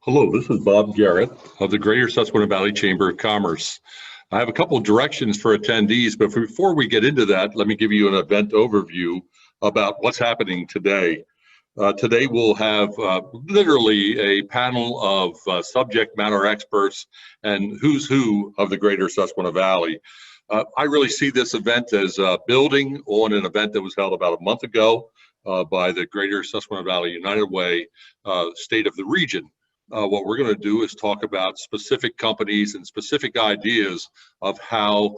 Hello, this is Bob Garrett of the Greater Susquehanna Valley Chamber of Commerce. I have a couple of directions for attendees, but before we get into that, let me give you an event overview about what's happening today. Today we'll have literally a panel of subject matter experts and who's who of the Greater Susquehanna Valley. I really see this event as building on an event that was held about a month ago by the Greater Susquehanna Valley United Way State of the Region. What we're going to do is talk about specific companies and specific ideas of how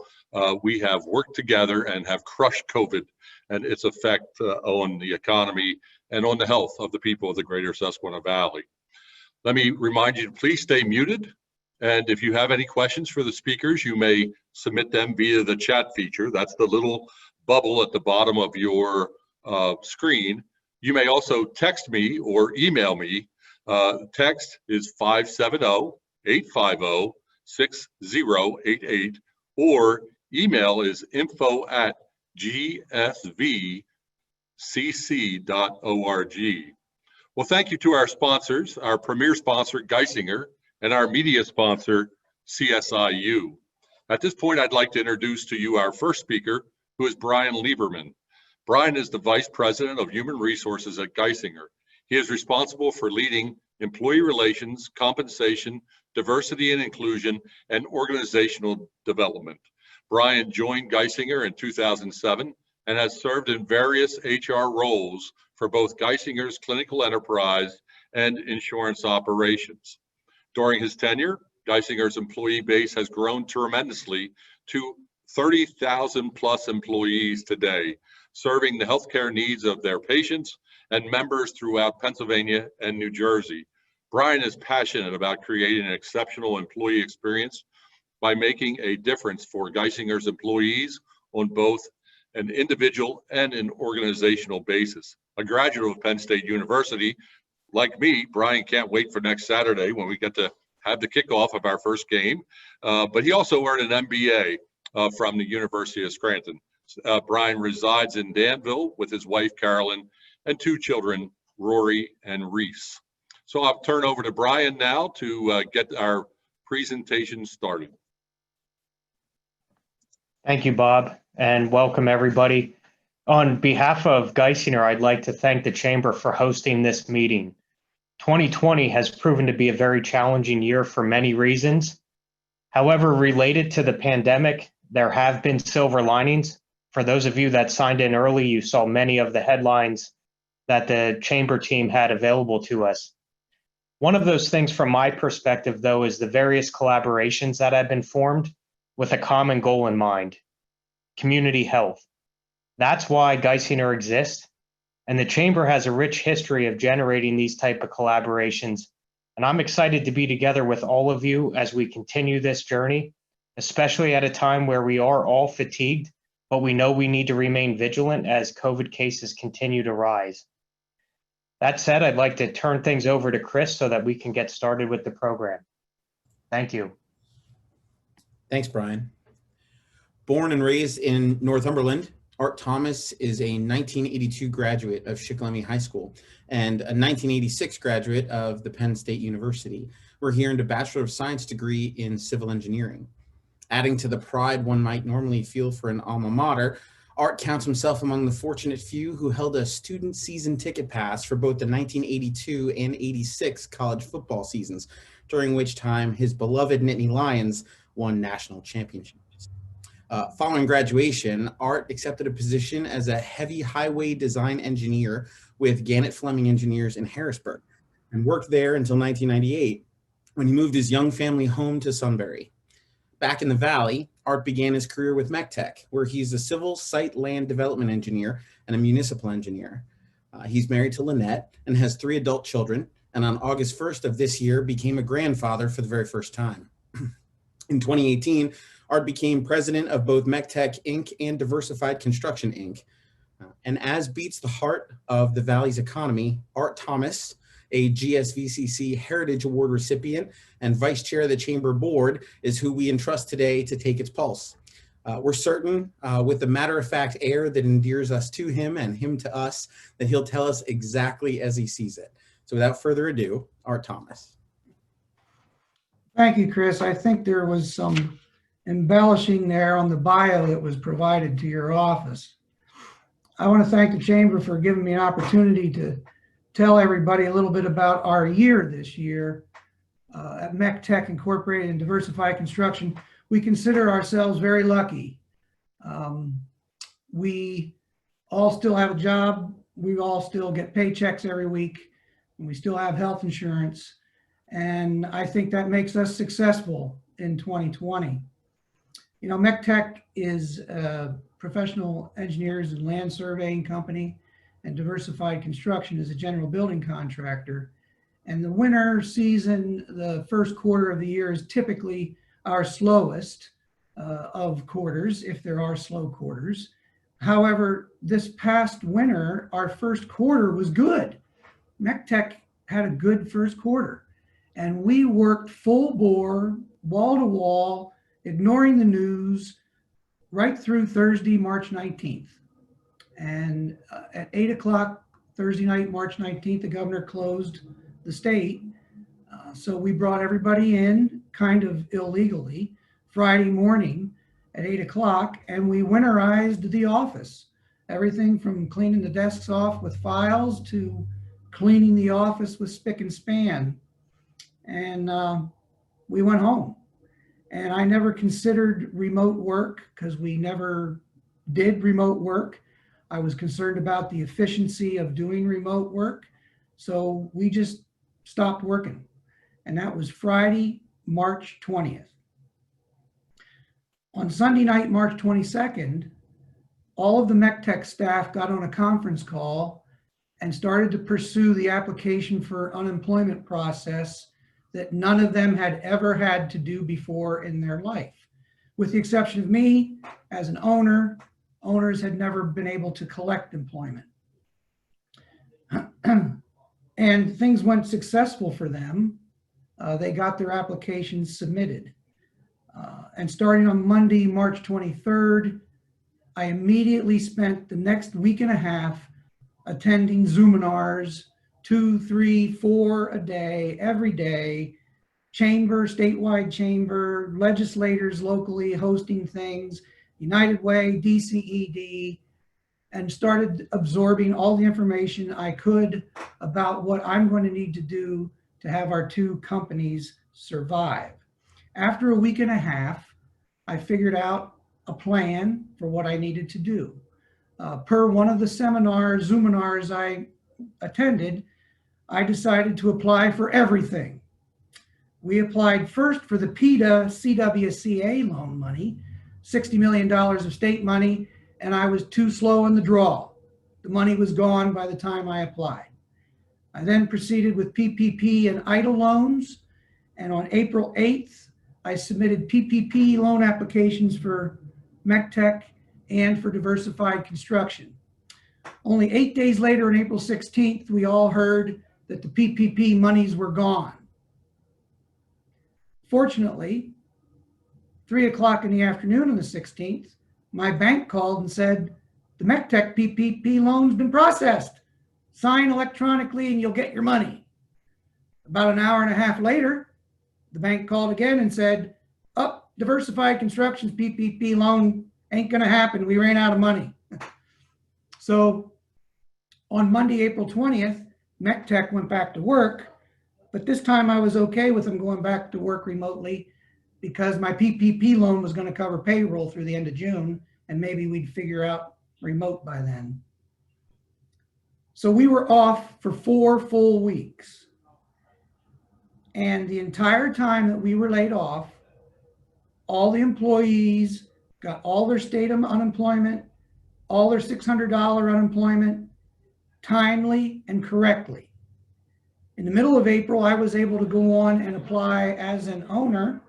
we have worked together and have crushed COVID and its effect on the economy and on the health of the people of the Greater Susquehanna Valley. Let me remind you to please stay muted. And if you have any questions for the speakers, you may submit them via the chat feature. That's the little bubble at the bottom of your screen. You may also text me or email me. Text is 570-850-6088, or email is info@gsvcc.org. Well, thank you to our sponsors, our premier sponsor, Geisinger, and our media sponsor, CSIU. At this point, I'd like to introduce to you our first speaker, who is Brian Lieberman. Brian is the Vice President of Human Resources at Geisinger. He is responsible for leading employee relations, compensation, diversity and inclusion, and organizational development. Brian joined Geisinger in 2007 and has served in various HR roles for both Geisinger's clinical enterprise and insurance operations. During his tenure, Geisinger's employee base has grown tremendously to 30,000 plus employees today, serving the healthcare needs of their patients and members throughout Pennsylvania and New Jersey. Brian is passionate about creating an exceptional employee experience by making a difference for Geisinger's employees on both an individual and an organizational basis. A graduate of Penn State University, like me, Brian can't wait for next Saturday when we get to have the kickoff of our first game. But he also earned an MBA from the University of Scranton. Brian resides in Danville with his wife, Carolyn, and two children, Rory and Reese. So I'll turn over to Brian now to get our presentation started. Thank you, Bob, and welcome everybody. On behalf of Geisinger, I'd like to thank the Chamber for hosting this meeting. 2020 has proven to be a very challenging year for many reasons. However, related to the pandemic, there have been silver linings. For those of you that signed in early, you saw many of the headlines that the Chamber team had available to us. One of those things from my perspective, though, is the various collaborations that have been formed with a common goal in mind: community health. That's why Geisinger exists, and the Chamber has a rich history of generating these type of collaborations. And I'm excited to be together with all of you as we continue this journey, especially at a time where we are all fatigued, but we know we need to remain vigilant as COVID cases continue to rise. That said, I'd like to turn things over to Chris so that we can get started with the program. Thank you. Thanks, Brian. Born and raised in Northumberland, Art Thomas is a 1982 graduate of Shikellamy High School and a 1986 graduate of the Penn State University, where he earned a Bachelor of Science degree in civil engineering. Adding to the pride one might normally feel for an alma mater, Art counts himself among the fortunate few who held a student season ticket pass for both the 1982 and 86 college football seasons, during which time his beloved Nittany Lions won national championships. Following graduation, Art accepted a position as a heavy highway design engineer with Gannett Fleming Engineers in Harrisburg and worked there until 1998 when he moved his young family home to Sunbury. Back in the Valley, Art began his career with Meck-Tech, where he's a civil site land development engineer and a municipal engineer. He's married to Lynette and has 3 adult children, and on August 1st of this year became a grandfather for the very first time. In 2018, Art became president of both Meck-Tech Inc. and Diversified Construction Inc. And as beats the heart of the Valley's economy, Art Thomas, a GSVCC Heritage Award recipient and vice chair of the Chamber Board, is who we entrust today to take its pulse. We're certain, with the matter-of-fact air that endears us to him and him to us, that he'll tell us exactly as he sees it. So without further ado, Art Thomas. Thank you, Chris. I think there was some embellishing there on the bio that was provided to your office. I want to thank the Chamber for giving me an opportunity to tell everybody a little bit about our year this year. At Meck-Tech Incorporated and Diversified Construction, we consider ourselves very lucky. We all still have a job. We all still get paychecks every week. And we still have health insurance. And I think that makes us successful in 2020. You know, Meck-Tech is a professional engineers and land surveying company, and Diversified Construction is a general building contractor. And the winter season, the first quarter of the year, is typically our slowest of quarters, if there are slow quarters. However, this past winter, our first quarter was good. Meck-Tech had a good first quarter. And we worked full bore, wall to wall, ignoring the news, right through Thursday, March 19th. And at 8 o'clock Thursday night, March 19th, the governor closed the state. So we brought everybody in kind of illegally Friday morning at 8 o'clock, and we winterized the office. Everything from cleaning the desks off with files to cleaning the office with spick and span. And we went home. And I never considered remote work because we never did remote work. I was concerned about the efficiency of doing remote work. So we just stopped working. And that was Friday, March 20th. On Sunday night, March 22nd, all of the Meck-Tech staff got on a conference call and started to pursue the application for unemployment process that none of them had ever had to do before in their life. With the exception of me, as an owner, owners had never been able to collect employment. And things went successful for them. They got their applications submitted. And starting on Monday, March 23rd, I immediately spent the next week and a half attending Zoominars, 2, 3, 4 a day, every day, chamber, statewide chamber, legislators locally hosting things, United Way, DCED, and started absorbing all the information I could about what I'm going to need to do to have our two companies survive. After a week and a half, I figured out a plan for what I needed to do. Per one of the seminars, Zoominars I attended, I decided to apply for everything. We applied first for the PETA CWCA loan money, $60 million of state money, and I was too slow in the draw. The money was gone by the time I applied. I then proceeded with PPP and EIDL loans, and on April 8th, I submitted PPP loan applications for Meck-Tech and for Diversified Construction. Only 8 days later, on April 16th, we all heard that the PPP monies were gone. Fortunately, 3 o'clock in the afternoon on the 16th, my bank called and said, the Meck-Tech PPP loan's been processed. Sign electronically and you'll get your money. About an hour and a half later, the bank called again and said, oh, Diversified Construction's PPP loan ain't gonna happen. We ran out of money. So on Monday, April 20th, Meck-Tech went back to work, but this time I was okay with them going back to work remotely because my PPP loan was gonna cover payroll through the end of June, and maybe we'd figure out remote by then. So we were off for 4 full weeks. And the entire time that we were laid off, all the employees got all their state unemployment, all their $600 unemployment, timely and correctly. In the middle of April, I was able to go on and apply as an owner,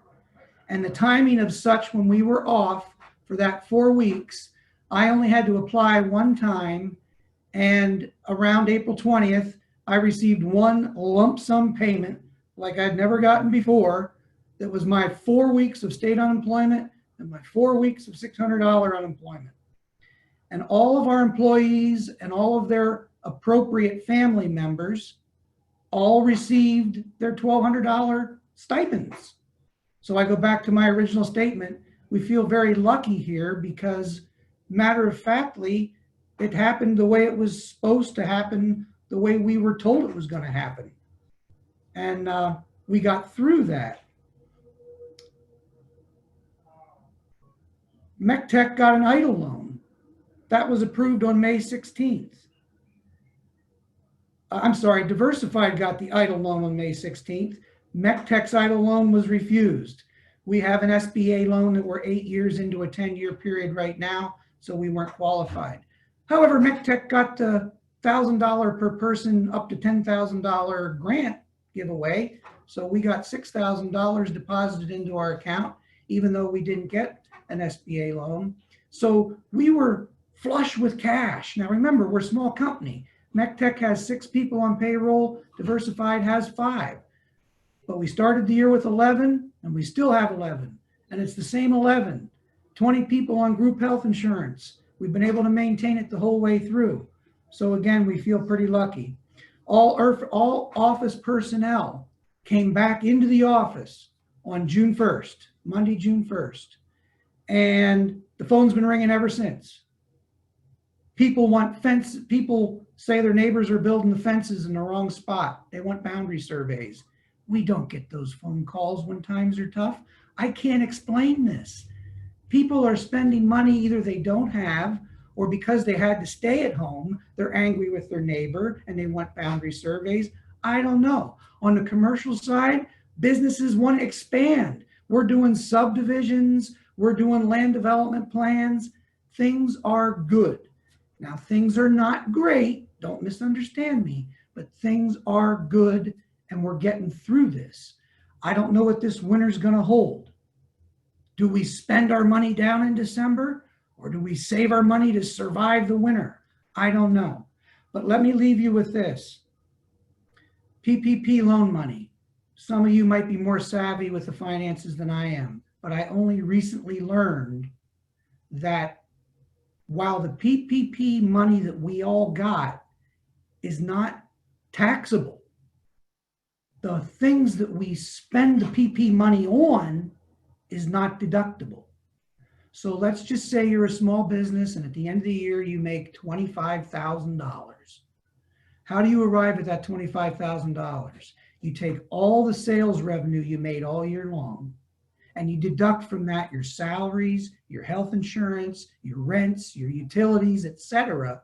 and the timing of such when we were off for that 4 weeks, I only had to apply one time, and around April 20th, I received one lump sum payment like I'd never gotten before. That was my 4 weeks of state unemployment and my 4 weeks of $600 unemployment. And all of our employees and all of their appropriate family members all received their $1,200 stipends. So I go back to my original statement. We feel very lucky here because, matter of factly, it happened the way it was supposed to happen, the way we were told it was going to happen. And we got through that. Meck-Tech got an EIDL loan. That was approved on May 16th. I'm sorry, Diversified got the EIDL loan on May 16th. Meck-Tech's EIDL loan was refused. We have an SBA loan that we're 8 years into a 10-year period right now, so we weren't qualified. However, Meck-Tech got the $1,000 per person up to $10,000 grant giveaway. So we got $6,000 deposited into our account, even though we didn't get an SBA loan. So we were flush with cash. Now remember, we're a small company. Meck-Tech has 6 people on payroll. Diversified has 5. But we started the year with 11 and we still have 11. And it's the same 11. 20 people on group health insurance. We've been able to maintain it the whole way through. So again, we feel pretty lucky. All office personnel came back into the office on June 1st, Monday, June 1st. And the phone's been ringing ever since. People want people say their neighbors are building the fences in the wrong spot. They want boundary surveys. We don't get those phone calls when times are tough. I can't explain this. People are spending money either they don't have, or because they had to stay at home, they're angry with their neighbor and they want boundary surveys. I don't know. On the commercial side, businesses want to expand. We're doing subdivisions. We're doing land development plans. Things are good. Now, things are not great. Don't misunderstand me, but things are good and we're getting through this. I don't know what this winter's going to hold. Do we spend our money down in December or do we save our money to survive the winter? I don't know. But let me leave you with this. PPP loan money. Some of you might be more savvy with the finances than I am, but I only recently learned that while the PPP money that we all got is not taxable, the things that we spend the PP money on is not deductible. So let's just say you're a small business and at the end of the year you make $25,000. How do you arrive at that $25,000? You take all the sales revenue you made all year long and you deduct from that your salaries, your health insurance, your rents, your utilities, etc.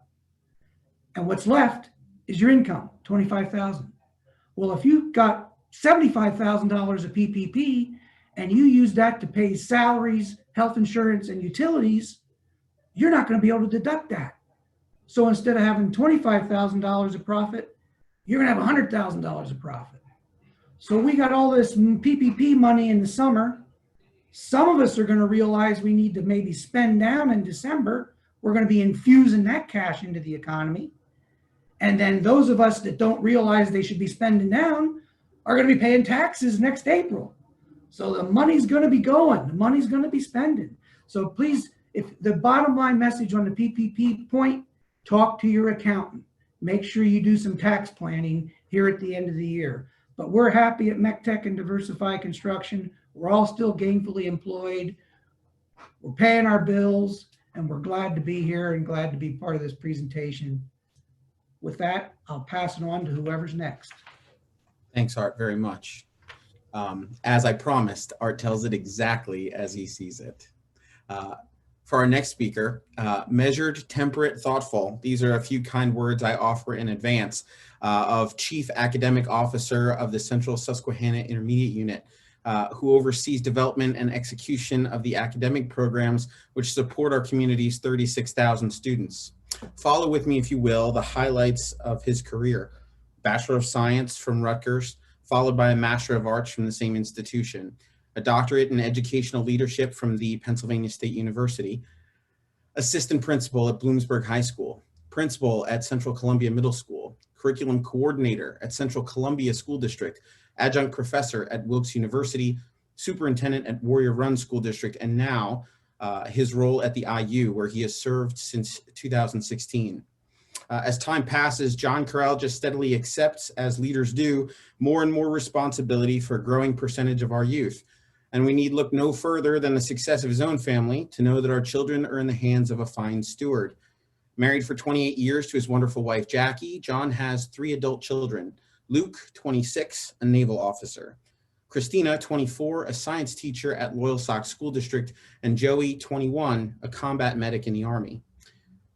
And what's left is your income, $25,000. Well, if you got $75,000 of PPP and you use that to pay salaries, health insurance, and utilities, you're not going to be able to deduct that. So instead of having $25,000 of profit, you're going to have $100,000 of profit. So we got all this PPP money in the summer. Some of us are going to realize we need to maybe spend down in December. We're going to be infusing that cash into the economy. And then those of us that don't realize they should be spending down are going to be paying taxes next April. So the money's going to be going, the money's going to be spending. So please, if the bottom line message on the PPP point, talk to your accountant. Make sure you do some tax planning here at the end of the year. But we're happy at Meck-Tech and Diversified Construction. We're all still gainfully employed. We're paying our bills, and we're glad to be here and glad to be part of this presentation. With that, I'll pass it on to whoever's next. Thanks, Art, very much. As I promised, Art tells it exactly as he sees it. For our next speaker, measured, temperate, thoughtful. These are a few kind words I offer in advance of Chief Academic Officer of the Central Susquehanna Intermediate Unit, who oversees development and execution of the academic programs which support our community's 36,000 students. Follow with me, if you will, the highlights of his career. Bachelor of Science from Rutgers, followed by a Master of Arts from the same institution, a doctorate in educational leadership from the Pennsylvania State University, assistant principal at Bloomsburg High School, principal at Central Columbia Middle School, curriculum coordinator at Central Columbia School District, adjunct professor at Wilkes University, superintendent at Warrior Run School District, and now his role at the IU, where he has served since 2016. As time passes, John Kurelja steadily accepts, as leaders do, more and more responsibility for a growing percentage of our youth. and we need look no further than the success of his own family to know that our children are in the hands of a fine steward. Married for 28 years to his wonderful wife, Jackie, John has 3 adult children. Luke, 26, a naval officer. Christina, 24, a science teacher at Loyalsock School District, and Joey, 21, a combat medic in the Army.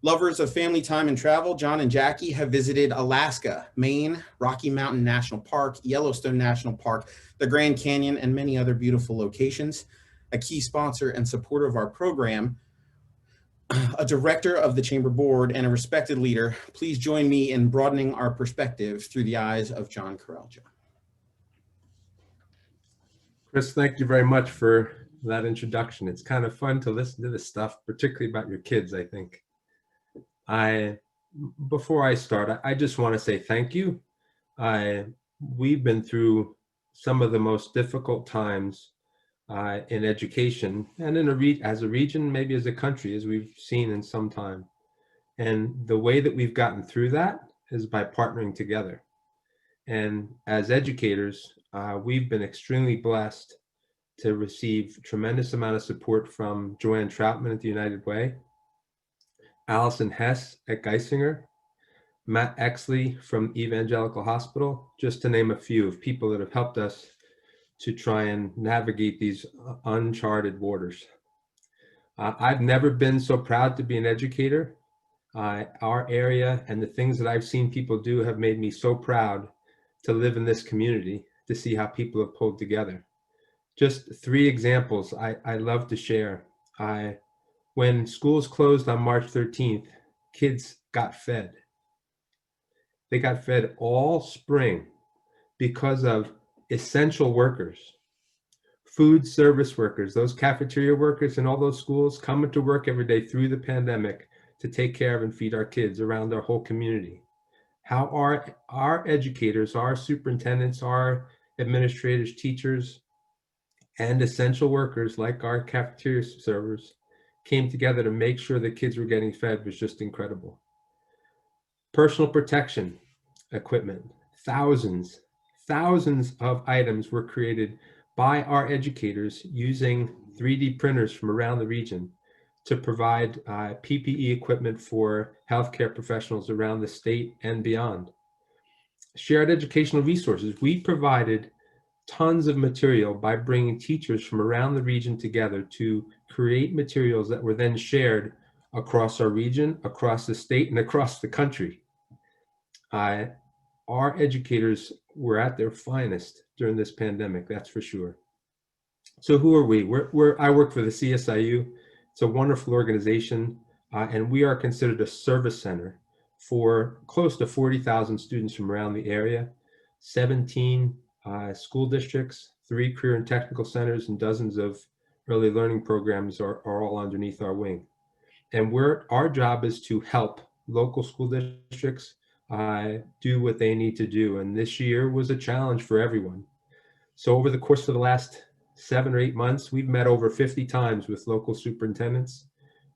Lovers of family time and travel, John and Jackie have visited Alaska, Maine, Rocky Mountain National Park, Yellowstone National Park, the Grand Canyon, and many other beautiful locations. A key sponsor and supporter of our program, a director of the Chamber Board, and a respected leader, please join me in broadening our perspective through the eyes of John Kurelja. Chris, thank you very much for that introduction. It's kind of fun to listen to this stuff, particularly about your kids, I think. Before I start, I just want to say thank you. We've been through some of the most difficult times in education and as a region, maybe as a country, as we've seen in some time. And the way that we've gotten through that is by partnering together. And as educators, we've been extremely blessed to receive tremendous amount of support from Joanne Troutman at the United Way, Allison Hess at Geisinger, Matt Exley from Evangelical Hospital, just to name a few of people that have helped us to try and navigate these uncharted waters. I've never been so proud to be an educator. Our area and the things that I've seen people do have made me so proud to live in this community, to see how people have pulled together. Just 3 examples I love to share. When schools closed on March 13th, kids got fed. They got fed all spring because of essential workers, food service workers, those cafeteria workers in all those schools coming to work every day through the pandemic to take care of and feed our kids around our whole community. How our educators, our superintendents, our administrators, teachers, and essential workers like our cafeteria servers came together to make sure the kids were getting fed was just incredible. Personal protection equipment, thousands of items were created by our educators using 3D printers from around the region to provide PPE equipment for healthcare professionals around the state and beyond. Shared educational resources. We provided tons of material by bringing teachers from around the region together to create materials that were then shared across our region, across the state, and across the country. Our educators were at their finest during this pandemic, that's for sure. So who are we? I work for the CSIU. It's a wonderful organization, and we are considered a service center for close to 40,000 students from around the area, 17 school districts, 3 career and technical centers, and dozens of early learning programs are all underneath our wing. And our job is to help local school districts do what they need to do. And this year was a challenge for everyone. So over the course of the last 7 or 8 months, we've met over 50 times with local superintendents.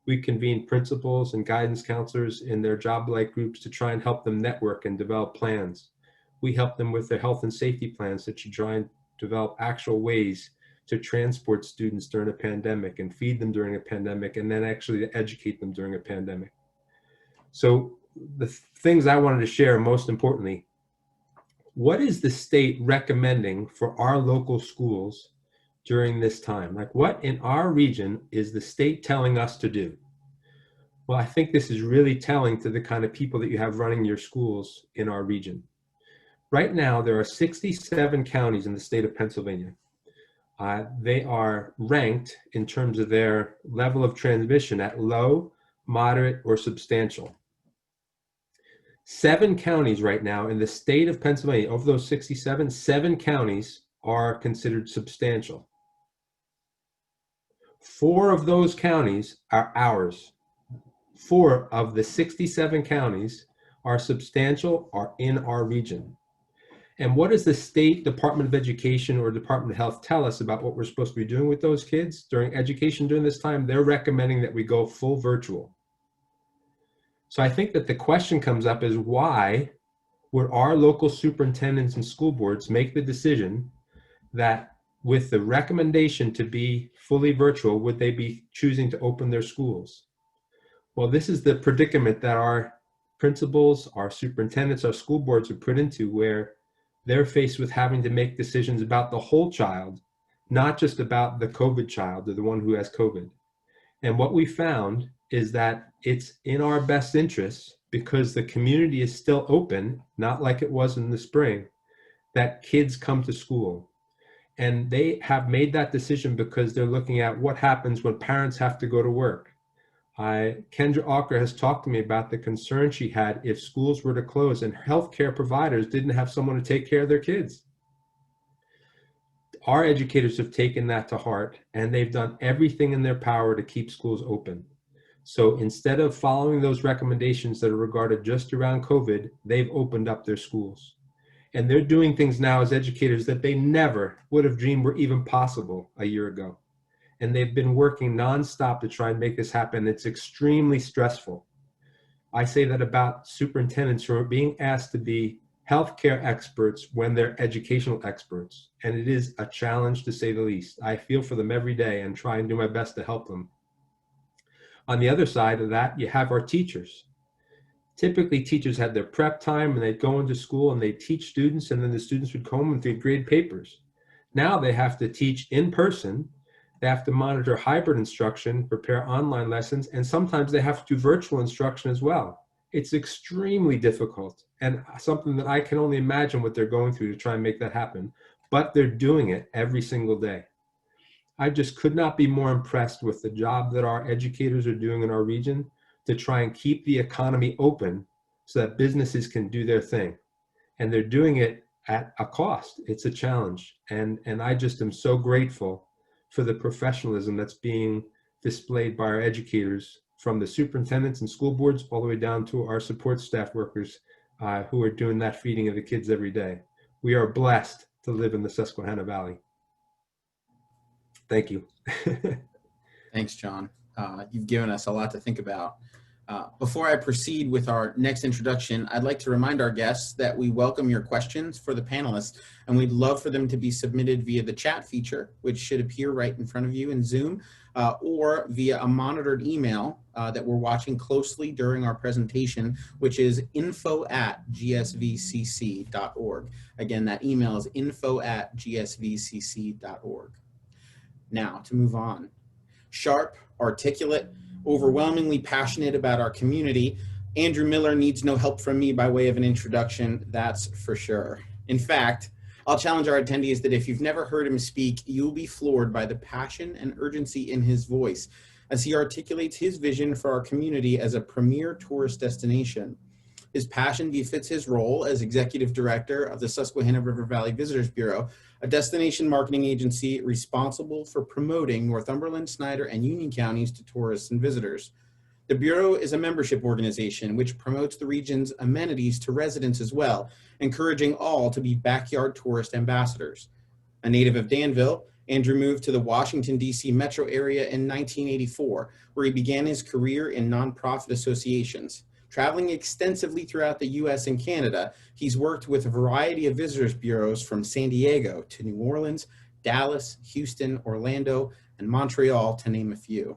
We convened principals and guidance counselors in their job-like groups to try and help them network and develop plans. We help them with their health and safety plans to try and develop actual ways to transport students during a pandemic and feed them during a pandemic, and then actually to educate them during a pandemic. So the things I wanted to share, most importantly, what is the state recommending for our local schools during this time? Like, what in our region is the state telling us to do? Well, I think this is really telling to the kind of people that you have running your schools in our region. Right now, there are 67 counties in the state of Pennsylvania. They are ranked in terms of their level of transmission at low, moderate, or substantial. 7 counties right now in the state of Pennsylvania, of those 67, 7 counties are considered substantial. 4 of those counties are ours. 4 of the 67 counties are substantial, are in our region. And what does the State Department of Education or Department of Health tell us about what we're supposed to be doing with those kids during education during this time? They're recommending that we go full virtual. So I think that the question comes up is, why would our local superintendents and school boards make the decision that with the recommendation to be fully virtual, would they be choosing to open their schools? Well, this is the predicament that our principals, our superintendents, our school boards are put into, where they're faced with having to make decisions about the whole child, not just about the COVID child or the one who has COVID. And what we found is that it's in our best interests, because the community is still open, not like it was in the spring, that kids come to school. And they have made that decision because they're looking at what happens when parents have to go to work. Kendra Walker has talked to me about the concern she had if schools were to close and healthcare providers didn't have someone to take care of their kids. Our educators have taken that to heart, and they've done everything in their power to keep schools open. So instead of following those recommendations that are regarded just around COVID, they've opened up their schools. And they're doing things now as educators that they never would have dreamed were even possible a year ago. And they've been working nonstop to try and make this happen. It's extremely stressful. I say that about superintendents who are being asked to be healthcare experts when they're educational experts. And it is a challenge, to say the least. I feel for them every day and try and do my best to help them. On the other side of that, you have our teachers. Typically, teachers had their prep time and they'd go into school and they'd teach students, and then the students would come home and they'd grade papers. Now they have to teach in person. They have to monitor hybrid instruction, prepare online lessons, and sometimes they have to do virtual instruction as well. It's extremely difficult, and something that I can only imagine what they're going through to try and make that happen, but they're doing it every single day. I just could not be more impressed with the job that our educators are doing in our region to try and keep the economy open so that businesses can do their thing. And they're doing it at a cost. It's a challenge. And I just am so grateful for the professionalism that's being displayed by our educators, from the superintendents and school boards all the way down to our support staff workers who are doing that feeding of the kids every day. We are blessed to live in the Susquehanna Valley. Thank you. Thanks, John. You've given us a lot to think about. Before I proceed with our next introduction, I'd like to remind our guests that we welcome your questions for the panelists, and we'd love for them to be submitted via the chat feature, which should appear right in front of you in Zoom, or via a monitored email that we're watching closely during our presentation, which is info@gsvcc.org. Again, that email is info@gsvcc.org. Now, to move on. Sharp, articulate, overwhelmingly passionate about our community, Andrew Miller needs no help from me by way of an introduction, that's for sure. In fact, I'll challenge our attendees that if you've never heard him speak, you'll be floored by the passion and urgency in his voice as he articulates his vision for our community as a premier tourist destination. His passion befits his role as executive director of the Susquehanna River Valley Visitors Bureau, a destination marketing agency responsible for promoting Northumberland, Snyder, and Union counties to tourists and visitors. The Bureau is a membership organization which promotes the region's amenities to residents as well, encouraging all to be backyard tourist ambassadors. A native of Danville, Andrew moved to the Washington, D.C. metro area in 1984, where he began his career in nonprofit associations. Traveling extensively throughout the U.S. and Canada, he's worked with a variety of visitors bureaus from San Diego to New Orleans, Dallas, Houston, Orlando, and Montreal, to name a few.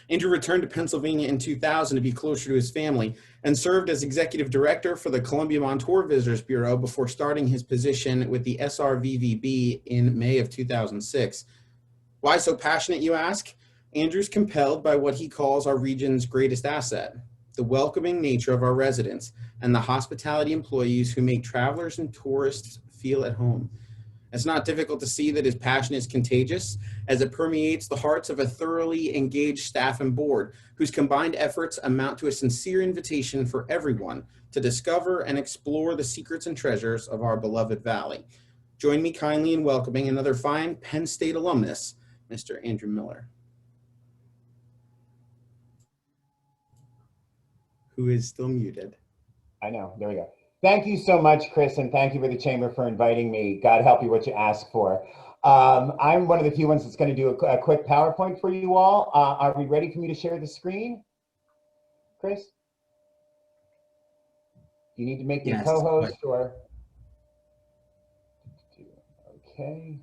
Andrew returned to Pennsylvania in 2000 to be closer to his family and served as executive director for the Columbia Montour Visitors Bureau before starting his position with the SRVVB in May of 2006. Why so passionate, you ask? Andrew's compelled by what he calls our region's greatest asset: the welcoming nature of our residents and the hospitality employees who make travelers and tourists feel at home. It's not difficult to see that his passion is contagious, as it permeates the hearts of a thoroughly engaged staff and board, whose combined efforts amount to a sincere invitation for everyone to discover and explore the secrets and treasures of our beloved valley. Join me kindly in welcoming another fine Penn State alumnus, Mr. Andrew Miller, who is still muted. I know, there we go. Thank you so much, Chris, and thank you for the Chamber for inviting me. God help you what you ask for. I'm one of the few ones that's going to do a quick PowerPoint for you all. Are we ready for me to share the screen, Chris? You need to make me Yes, co-host or? Okay.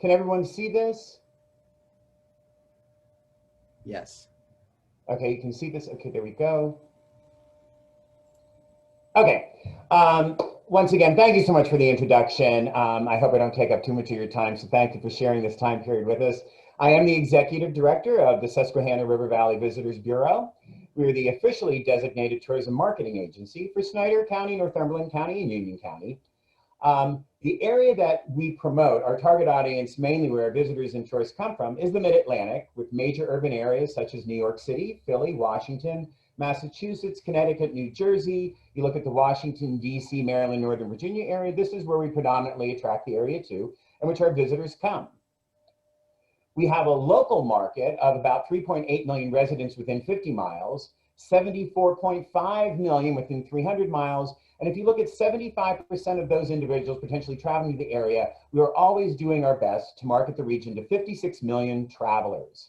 Can everyone see this? Yes. Okay, you can see this. Okay, there we go. Okay. Once again, thank you so much for the introduction. I hope I don't take up too much of your time, so thank you for sharing this time period with us. I am the Executive Director of the Susquehanna River Valley Visitors Bureau. We're the officially designated tourism marketing agency for Snyder County, Northumberland County, and Union County. The area that we promote, our target audience, mainly where visitors and tourists come from, is the Mid-Atlantic, with major urban areas such as New York City, Philly, Washington, Massachusetts, Connecticut, New Jersey. You look at the Washington, D.C., Maryland, Northern Virginia area, this is where we predominantly attract the area to, and which our visitors come. We have a local market of about 3.8 million residents within 50 miles, 74.5 million within 300 miles, and if you look at 75% of those individuals potentially traveling to the area, we are always doing our best to market the region to 56 million travelers.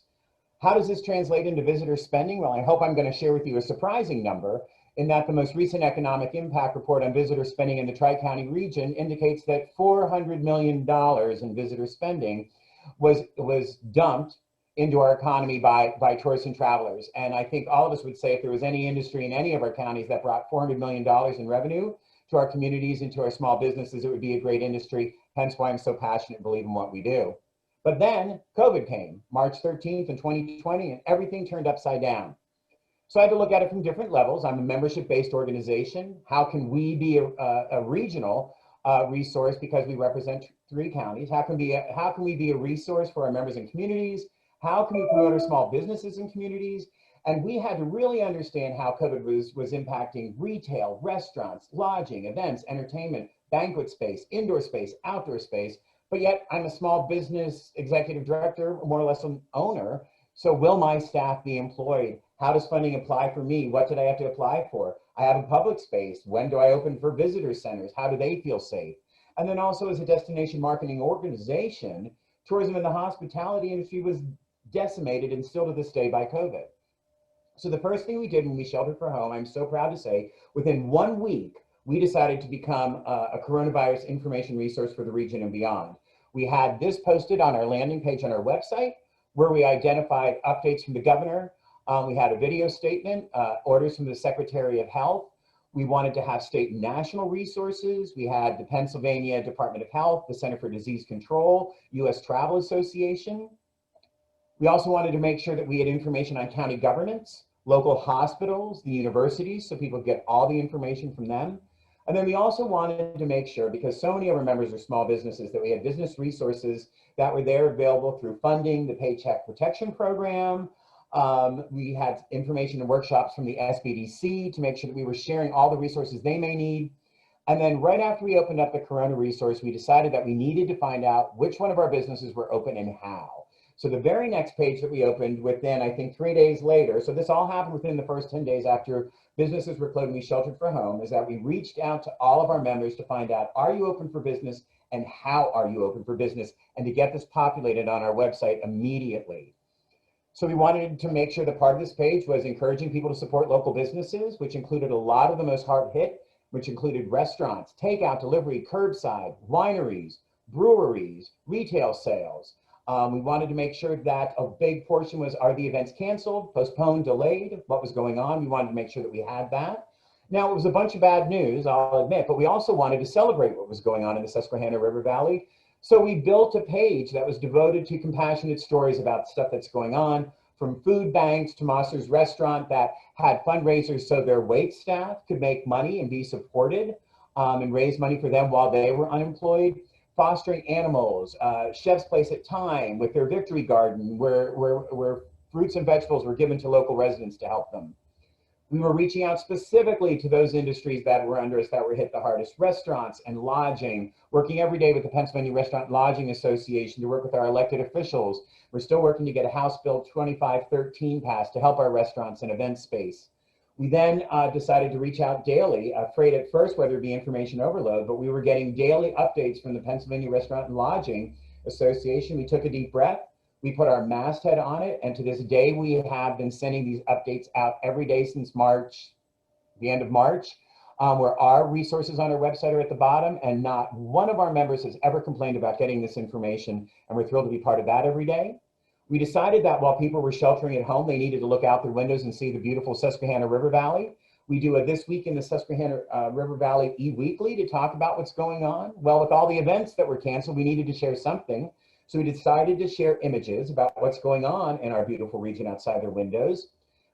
How does this translate into visitor spending? Well, I hope I'm going to share with you a surprising number in that the most recent economic impact report on visitor spending in the Tri-County region indicates that $400 million in visitor spending was dumped into our economy by tourists and travelers. And I think all of us would say if there was any industry in any of our counties that brought $400 million in revenue to our communities and to our small businesses, it would be a great industry. Hence why I'm so passionate and believe in what we do. But then COVID came, March 13th in 2020, and everything turned upside down. So I had to look at it from different levels. I'm a membership-based organization. How can we be a regional resource because we represent 3 counties? How can we be a resource for our members and communities? How can we promote our small businesses and communities? And we had to really understand how COVID was impacting retail, restaurants, lodging, events, entertainment, banquet space, indoor space, outdoor space. But yet I'm a small business executive director, more or less an owner. So will my staff be employed? How does funding apply for me? What did I have to apply for? I have a public space. When do I open for visitor centers? How do they feel safe? And then also as a destination marketing organization, tourism and the hospitality industry was decimated and still to this day by COVID. So the first thing we did when we sheltered for home, I'm so proud to say, within 1 week, we decided to become a coronavirus information resource for the region and beyond. We had this posted on our landing page on our website, where we identified updates from the governor. We had a video statement, orders from the Secretary of Health. We wanted to have state and national resources. We had the Pennsylvania Department of Health, the Center for Disease Control, U.S. Travel Association. We also wanted to make sure that we had information on county governments, local hospitals, the universities, so people get all the information from them. And then we also wanted to make sure, because so many of our members are small businesses, that we had business resources that were there available through funding, the Paycheck Protection Program. We had information and workshops from the SBDC to make sure that we were sharing all the resources they may need. And then right after we opened up the Corona resource, we decided that we needed to find out which one of our businesses were open and how. So the very next page that we opened within, I think 3 days later, so this all happened within the first 10 days after businesses were closed and we sheltered for home, is that we reached out to all of our members to find out, are you open for business and how are you open for business? And to get this populated on our website immediately. So we wanted to make sure that part of this page was encouraging people to support local businesses, which included a lot of the most hard hit, which included restaurants, takeout, delivery, curbside, wineries, breweries, retail sales. We wanted to make sure that a big portion was, are the events canceled, postponed, delayed, what was going on? We wanted to make sure that we had that. Now, it was a bunch of bad news, I'll admit, but we also wanted to celebrate what was going on in the Susquehanna River Valley. So we built a page that was devoted to compassionate stories about stuff that's going on, from food banks to Moster's Restaurant that had fundraisers so their wait staff could make money and be supported and raise money for them while they were unemployed. Fostering animals, Chef's Place at Time with their Victory Garden, where fruits and vegetables were given to local residents to help them. We were reaching out specifically to those industries that were under us, that were hit the hardest, restaurants and lodging, working every day with the Pennsylvania Restaurant Lodging Association to work with our elected officials. We're still working to get a House Bill 2513 passed to help our restaurants and event space. We then decided to reach out daily, afraid at first whether it be information overload, but we were getting daily updates from the Pennsylvania Restaurant and Lodging Association. We took a deep breath, we put our masthead on it, and to this day, we have been sending these updates out every day since March, the end of March. where our resources on our website are at the bottom, and not one of our members has ever complained about getting this information, and we're thrilled to be part of that every day. We decided that while people were sheltering at home, they needed to look out their windows and see the beautiful Susquehanna River Valley. We do a This Week in the Susquehanna River Valley e-weekly to talk about what's going on. Well, with all the events that were canceled, we needed to share something. So we decided to share images about what's going on in our beautiful region outside their windows.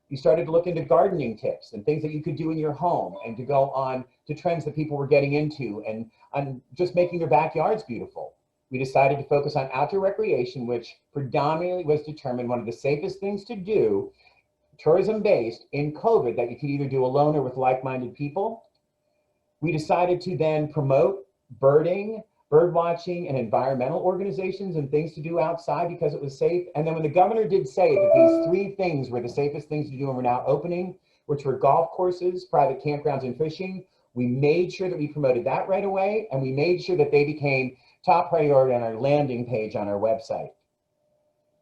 We started to look into gardening tips and things that you could do in your home, and to go on to trends that people were getting into, and on just making their backyards beautiful. We decided to focus on outdoor recreation, which predominantly was determined one of the safest things to do, tourism-based, in COVID, that you could either do alone or with like-minded people. We decided to then promote birding, bird watching, and environmental organizations and things to do outside because it was safe. And then when the governor did say that these 3 things were the safest things to do and we're now opening, which were golf courses, private campgrounds, and fishing, we made sure that we promoted that right away, and we made sure that they became top priority on our landing page on our website.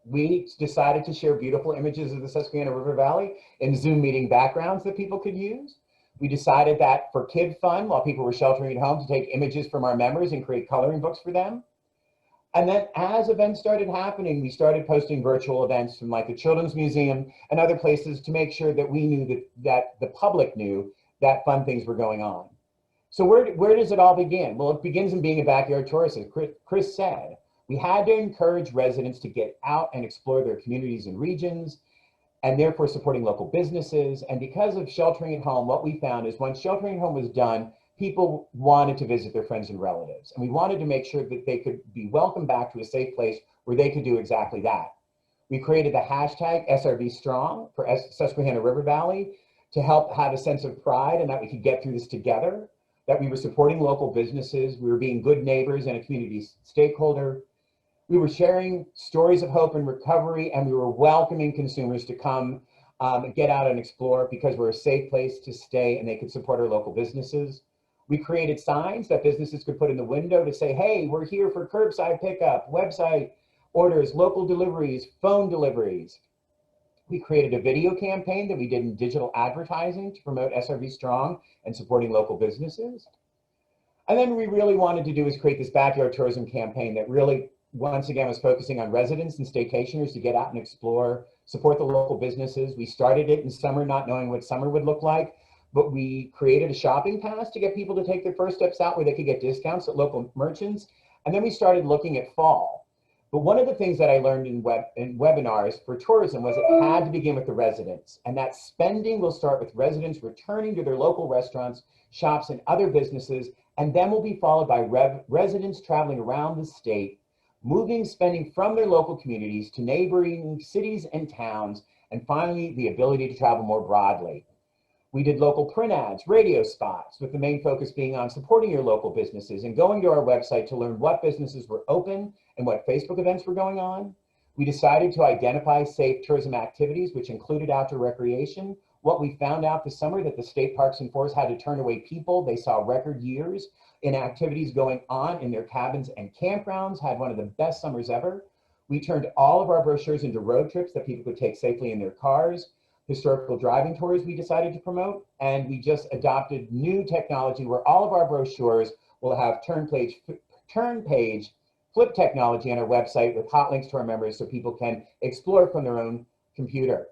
We decided to share beautiful images of the Susquehanna River Valley in Zoom meeting backgrounds that people could use. We decided that for kid fun, while people were sheltering at home, to take images from our members and create coloring books for them. And then as events started happening, we started posting virtual events from like the Children's Museum and other places to make sure that we knew that the public knew that fun things were going on. So where does it all begin? Well, it begins in being a backyard tourist, as Chris said. We had to encourage residents to get out and explore their communities and regions, and therefore supporting local businesses. And because of sheltering at home, what we found is once sheltering at home was done, people wanted to visit their friends and relatives. And we wanted to make sure that they could be welcomed back to a safe place where they could do exactly that. We created the hashtag SRVStrong for Susquehanna River Valley to help have a sense of pride and that we could get through this together, that we were supporting local businesses, we were being good neighbors and a community stakeholder. We were sharing stories of hope and recovery, and we were welcoming consumers to come get out and explore because we're a safe place to stay and they could support our local businesses. We created signs that businesses could put in the window to say, hey, we're here for curbside pickup, website orders, local deliveries, phone deliveries. We created a video campaign that we did in digital advertising to promote SRV Strong and supporting local businesses. And then we really wanted to do is create this backyard tourism campaign that really, once again, was focusing on residents and staycationers to get out and explore, support the local businesses. We started it in summer, not knowing what summer would look like, but we created a shopping pass to get people to take their first steps out where they could get discounts at local merchants. And then we started looking at fall. But one of the things that I learned in webinars for tourism was it had to begin with the residents, and that spending will start with residents returning to their local restaurants, shops, and other businesses, and then will be followed by residents traveling around the state, moving spending from their local communities to neighboring cities and towns, and finally, the ability to travel more broadly. We did local print ads, radio spots, with the main focus being on supporting your local businesses and going to our website to learn what businesses were open and what Facebook events were going on. We decided to identify safe tourism activities, which included outdoor recreation. What we found out this summer that the state parks and forests had to turn away people. They saw record years in activities going on in their cabins and campgrounds, had one of the best summers ever. We turned all of our brochures into road trips that people could take safely in their cars. Historical driving tours we decided to promote, and we just adopted new technology where all of our brochures will have turn page flip technology on our website with hot links to our members so people can explore from their own computer.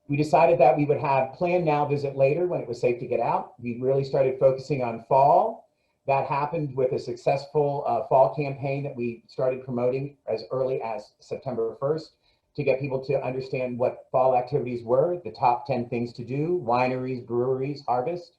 We decided that we would have plan now, visit later when it was safe to get out. We really started focusing on fall. That happened with a successful fall campaign that we started promoting as early as September 1st. To get people to understand what fall activities were, the top 10 things to do, wineries, breweries, harvest.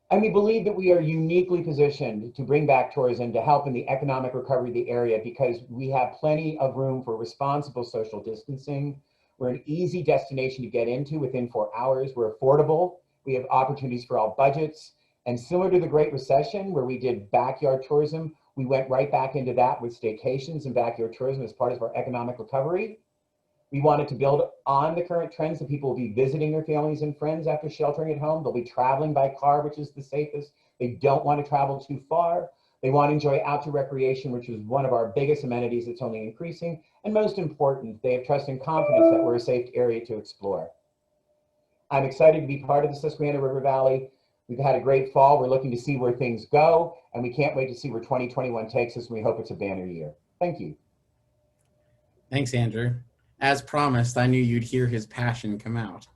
And we believe that we are uniquely positioned to bring back tourism to help in the economic recovery of the area because we have plenty of room for responsible social distancing. We're an easy destination to get into within 4 hours. We're affordable. We have opportunities for all budgets. And similar to the Great Recession, where we did backyard tourism, we went right back into that with staycations and backyard tourism as part of our economic recovery. We wanted to build on the current trends that people will be visiting their families and friends after sheltering at home. They'll be traveling by car, which is the safest. They don't want to travel too far. They want to enjoy outdoor recreation, which is one of our biggest amenities that's only increasing. And most important, they have trust and confidence that we're a safe area to explore. I'm excited to be part of the Susquehanna River Valley. We've had a great fall. We're looking to see where things go, and we can't wait to see where 2021 takes us, and we hope it's a banner year. Thank you. Thanks, Andrew. As promised, I knew you'd hear his passion come out.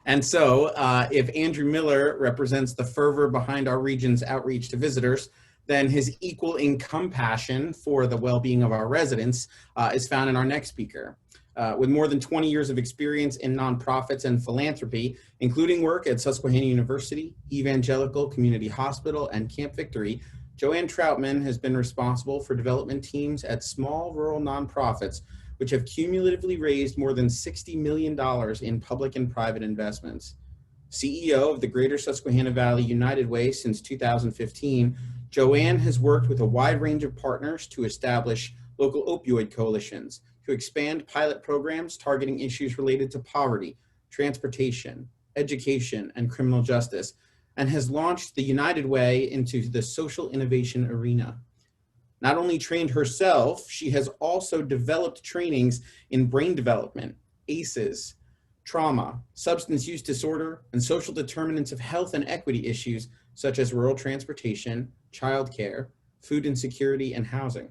If Andrew Miller represents the fervor behind our region's outreach to visitors, then his equal in compassion for the well-being of our residents is found in our next speaker. With more than 20 years of experience in nonprofits and philanthropy, including work at Susquehanna University, Evangelical Community Hospital, and Camp Victory, Joanne Troutman has been responsible for development teams at small rural nonprofits, which have cumulatively raised more than $60 million in public and private investments. CEO of the Greater Susquehanna Valley United Way since 2015, Joanne has worked with a wide range of partners to establish local opioid coalitions, to expand pilot programs targeting issues related to poverty, transportation, education, and criminal justice, and has launched the United Way into the social innovation arena. Not only trained herself, she has also developed trainings in brain development, ACEs, trauma, substance use disorder, and social determinants of health and equity issues such as rural transportation, childcare, food insecurity, and housing.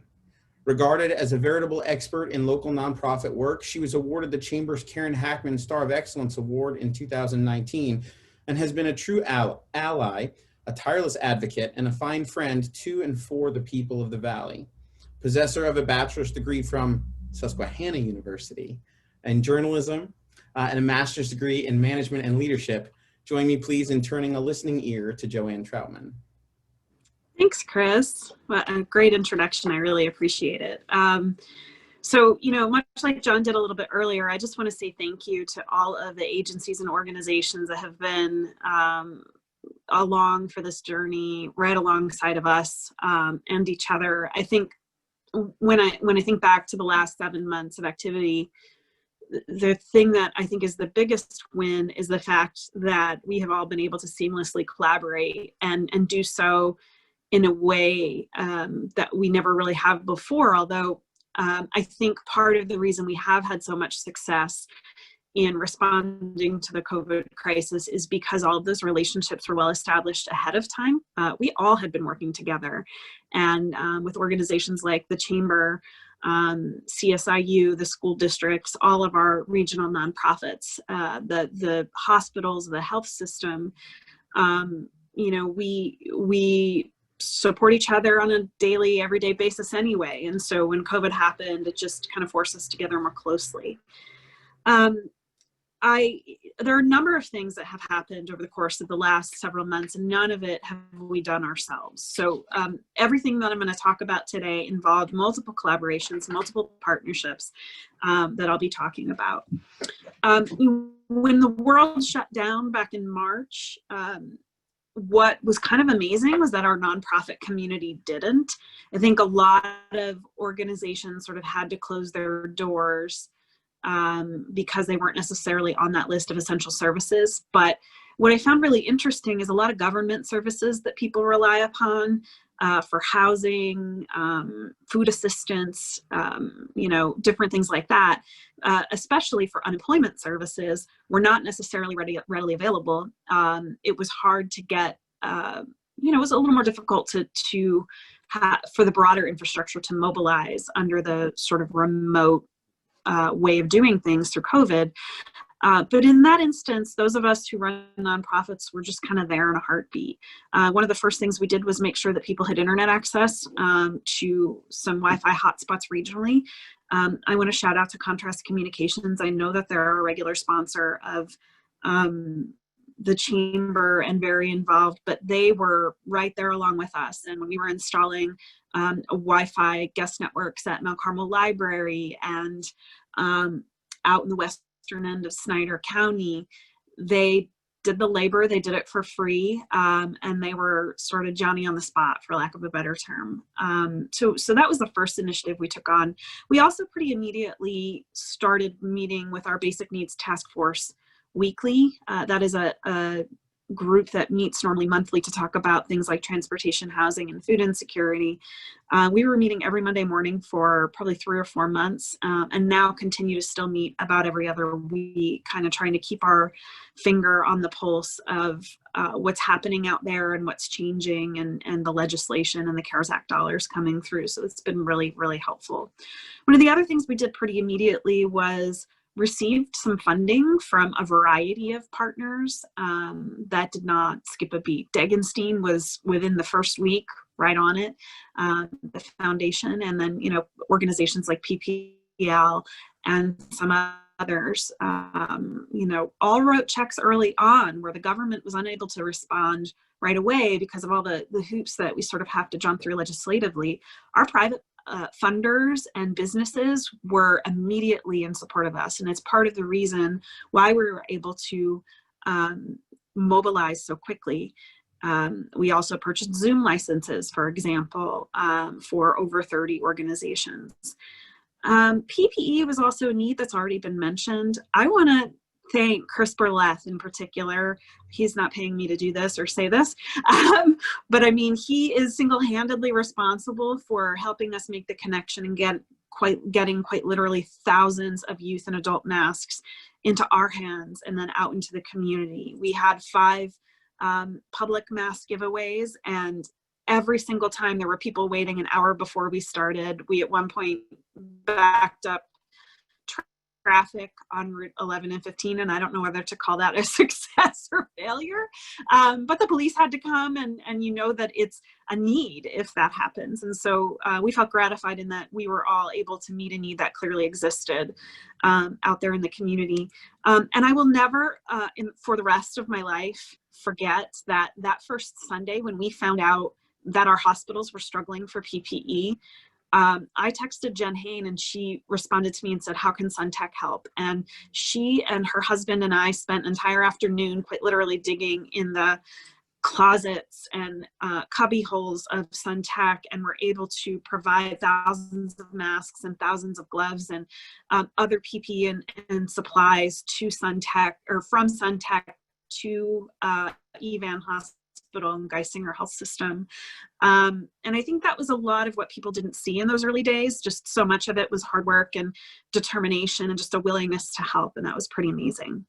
Regarded as a veritable expert in local nonprofit work, she was awarded the Chamber's Karen Hackman Star of Excellence Award in 2019 and has been a true ally, a tireless advocate, and a fine friend to and for the people of the Valley. Possessor of a bachelor's degree from Susquehanna University in journalism and a master's degree in management and leadership, join me please in turning a listening ear to Joanne Troutman. Thanks, Chris. What a great introduction. I really appreciate it. So, much like John did a little bit earlier, I just want to say thank you to all of the agencies and organizations that have been along for this journey, right alongside of us and each other. I think when I think back to the last 7 months of activity, the thing that I think is the biggest win is the fact that we have all been able to seamlessly collaborate and do so in a way that we never really have before. Although I think part of the reason we have had so much success in responding to the COVID crisis is because all of those relationships were well established ahead of time. We all had been working together, and with organizations like the Chamber, CSIU, the school districts, all of our regional nonprofits, the hospitals, the health system, we support each other on a daily, everyday basis anyway. And so when COVID happened, it just kind of forced us together more closely. There are a number of things that have happened over the course of the last several months, and none of it have we done ourselves. So everything that I'm going to talk about today involved multiple collaborations, multiple partnerships that I'll be talking about. When the world shut down back in March, what was kind of amazing was that our nonprofit community didn't. I think a lot of organizations sort of had to close their doors because they weren't necessarily on that list of essential services. But what I found really interesting is a lot of government services that people rely upon for housing, food assistance, different things like that, especially for unemployment services, were not necessarily readily available. It was hard to get, it was a little more difficult for the broader infrastructure to mobilize under the sort of remote way of doing things through COVID. But in that instance, those of us who run nonprofits were just kind of there in a heartbeat. One of the first things we did was make sure that people had internet access to some Wi-Fi hotspots regionally. I want to shout out to Contrast Communications. I know that they're a regular sponsor of the Chamber and very involved, but they were right there along with us. And when we were installing Wi-Fi guest networks at Mount Carmel Library and out in the western end of Snyder County, they did the labor, they did it for free, and they were sort of Johnny on the spot, for lack of a better term. So that was the first initiative we took on. We also pretty immediately started meeting with our Basic Needs Task Force weekly. That is a group that meets normally monthly to talk about things like transportation, housing, and food insecurity. We were meeting every Monday morning for probably 3 or 4 months, and now continue to still meet about every other week, kind of trying to keep our finger on the pulse of what's happening out there and what's changing, and the legislation and the CARES Act dollars coming through. So it's been really, really helpful. One of the other things we did pretty immediately was received some funding from a variety of partners that did not skip a beat. Degenstein was within the first week right on it, the foundation, and then, you know, organizations like PPL and some others, you know, all wrote checks early on where the government was unable to respond right away because of all the hoops that we sort of have to jump through legislatively. Our private funders and businesses were immediately in support of us. And it's part of the reason why we were able to mobilize so quickly. We also purchased Zoom licenses, for example, for over 30 organizations. PPE was also a need that's already been mentioned. I want to thank Chris Berleth in particular. He's not paying me to do this or say this, but I mean, he is single-handedly responsible for helping us make the connection and getting quite literally thousands of youth and adult masks into our hands and then out into the community. We had 5 public mask giveaways, and every single time there were people waiting an hour before we started. We at one point backed up traffic on Route 11 and 15, and I don't know whether to call that a success or failure, but the police had to come, and you know that it's a need if that happens. And so we felt gratified in that we were all able to meet a need that clearly existed out there in the community. And I will never, for the rest of my life, forget that first Sunday when we found out that our hospitals were struggling for PPE. I texted Jen Hain, and she responded to me and said, how can SunTech help? And she and her husband and I spent an entire afternoon quite literally digging in the closets and cubby holes of SunTech, and were able to provide thousands of masks and thousands of gloves and other PPE and supplies to SunTech, or from SunTech to Evan Hospital and Geisinger Health System. And I think that was a lot of what people didn't see in those early days. Just so much of it was hard work and determination and just a willingness to help. And that was pretty amazing.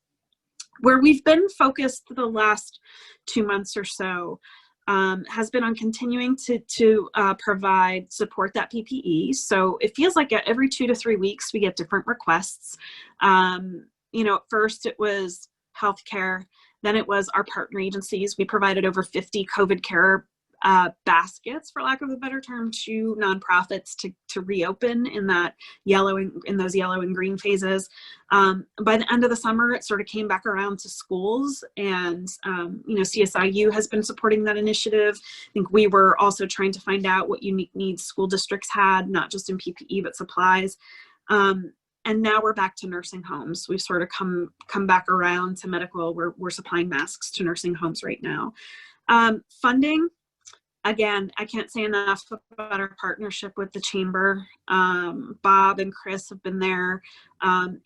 Where we've been focused the last 2 months or so has been on continuing to provide support that PPE. So it feels like every 2 to 3 weeks we get different requests. You know, at first it was healthcare. Then it was our partner agencies. We provided over 50 COVID care baskets, for lack of a better term, to nonprofits to reopen in those yellow and green phases. By the end of the summer, it sort of came back around to schools, and you know, CSIU has been supporting that initiative. I think we were also trying to find out what unique needs school districts had, not just in PPE but supplies. And now we're back to nursing homes. We've sort of come back around to medical. We're supplying masks to nursing homes right now. Funding, again, I can't say enough about our partnership with the Chamber. Bob and Chris have been there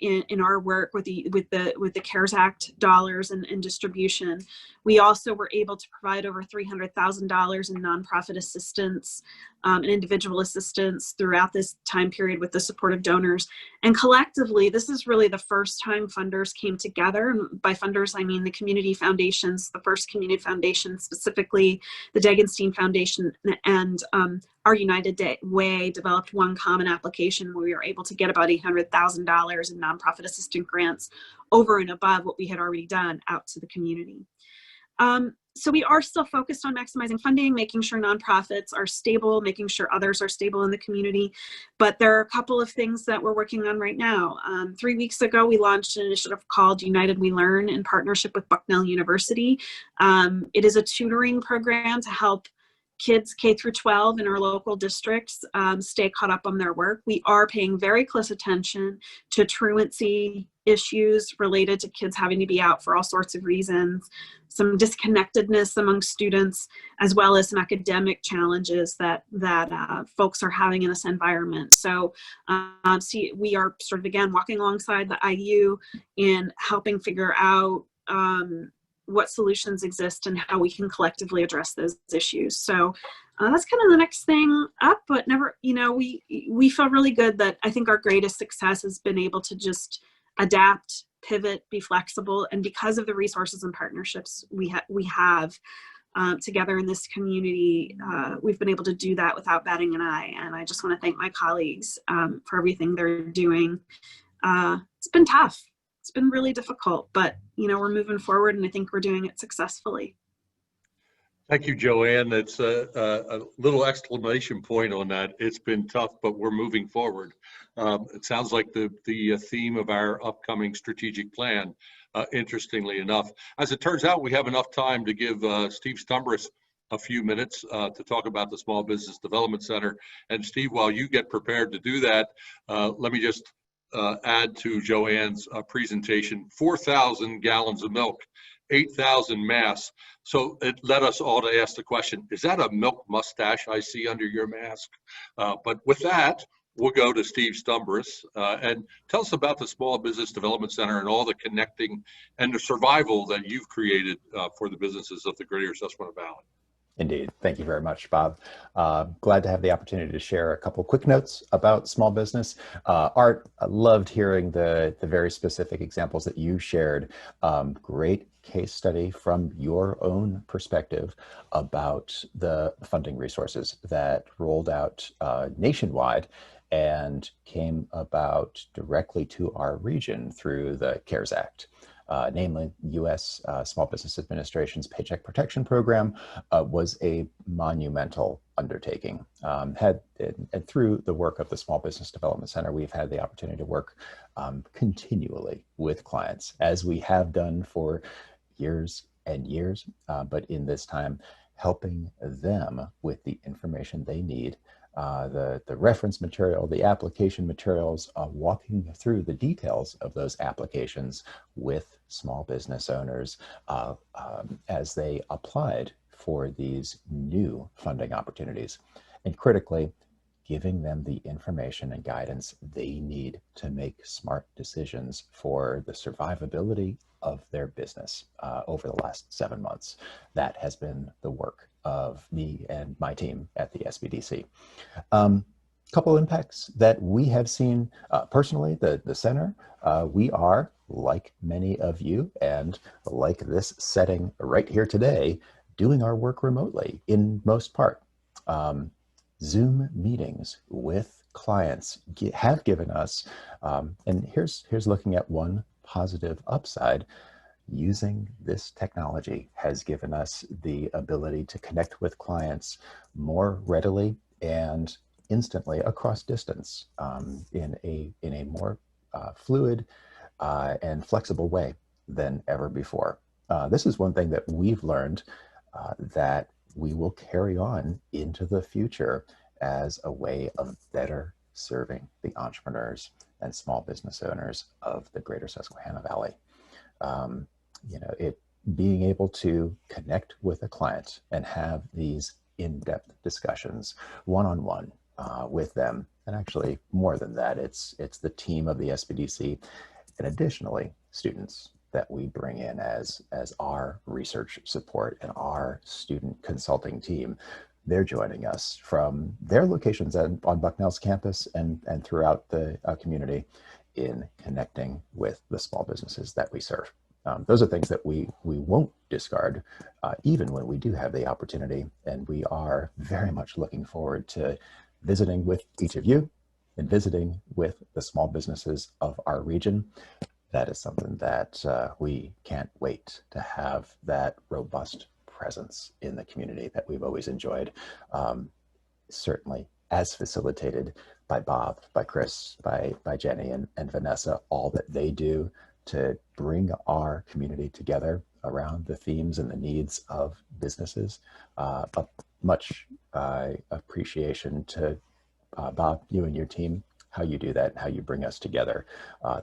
in our work with the CARES Act dollars and distribution. We also were able to provide over $300,000 in nonprofit assistance and individual assistance throughout this time period with the support of donors. And collectively, this is really the first time funders came together. And by funders, I mean the community foundations, the First Community Foundation, specifically the Degenstein Foundation, and our United Way developed one common application where we were able to get about $800,000 in nonprofit assistant grants over and above what we had already done out to the community. So we are still focused on maximizing funding, making sure nonprofits are stable, making sure others are stable in the community. But there are a couple of things that we're working on right now. 3 weeks ago, we launched an initiative called United We Learn in partnership with Bucknell University. It is a tutoring program to help kids K through 12 in our local districts stay caught up on their work. We are paying very close attention to truancy issues related to kids having to be out for all sorts of reasons, some disconnectedness among students, as well as some academic challenges that folks are having in this environment. So we are sort of, again, walking alongside the IU in helping figure out what solutions exist and how we can collectively address those issues. So that's kind of the next thing up, but never, you know, we feel really good that I think our greatest success has been able to just adapt, pivot, be flexible. And because of the resources and partnerships we have together in this community, we've been able to do that without batting an eye. And I just want to thank my colleagues for everything they're doing. It's been tough. It's been really difficult, but you know, we're moving forward and I think we're doing it successfully. Thank you, Joanne. That's a little exclamation point on that. It's been tough, but we're moving forward. It sounds like the theme of our upcoming strategic plan, interestingly enough. As it turns out, we have enough time to give Steve Stumbris a few minutes to talk about the Small Business Development Center. And Steve, while you get prepared to do that, let me just add to Joanne's presentation, 4,000 gallons of milk, 8,000 masks. So it led us all to ask the question, is that a milk mustache I see under your mask? But with that, we'll go to Steve Stumbris and tell us about the Small Business Development Center and all the connecting and the survival that you've created for the businesses of the greater Susquehanna Valley. Indeed. Thank you very much, Bob. Glad to have the opportunity to share a couple quick notes about small business. Art, I loved hearing the very specific examples that you shared. Great case study from your own perspective about the funding resources that rolled out nationwide and came about directly to our region through the CARES Act. Namely, U.S. Small Business Administration's Paycheck Protection Program was a monumental undertaking. And through the work of the Small Business Development Center, we've had the opportunity to work continually with clients, as we have done for years and years, but in this time, helping them with the information they need, the reference material, the application materials, walking through the details of those applications with small business owners as they applied for these new funding opportunities. And critically, giving them the information and guidance they need to make smart decisions for the survivability of their business over the last 7 months. That has been the work of me and my team at the SBDC. Couple impacts that we have seen personally, the center, we are, like many of you and like this setting right here today, doing our work remotely in most part. Zoom meetings with clients have given us, and here's looking at one positive upside, using this technology has given us the ability to connect with clients more readily and instantly across distance in a more fluid and flexible way than ever before. This is one thing that we've learned that we will carry on into the future as a way of better serving the entrepreneurs and small business owners of the greater Susquehanna Valley. Being able to connect with a client and have these in-depth discussions one-on-one with them, and actually more than that, it's the team of the SBDC, and additionally students that we bring in as our research support and our student consulting team. They're joining us from their locations on Bucknell's campus and throughout the community in connecting with the small businesses that we serve. Those are things that we won't discard, even when we do have the opportunity. And we are very much looking forward to visiting with each of you and visiting with the small businesses of our region. That is something that we can't wait to have, that robust presence in the community that we've always enjoyed. Certainly as facilitated by Bob, by Chris, by Jenny and Vanessa, all that they do to bring our community together around the themes and the needs of businesses. Much appreciation to Bob, you and your team, how you do that, how you bring us together.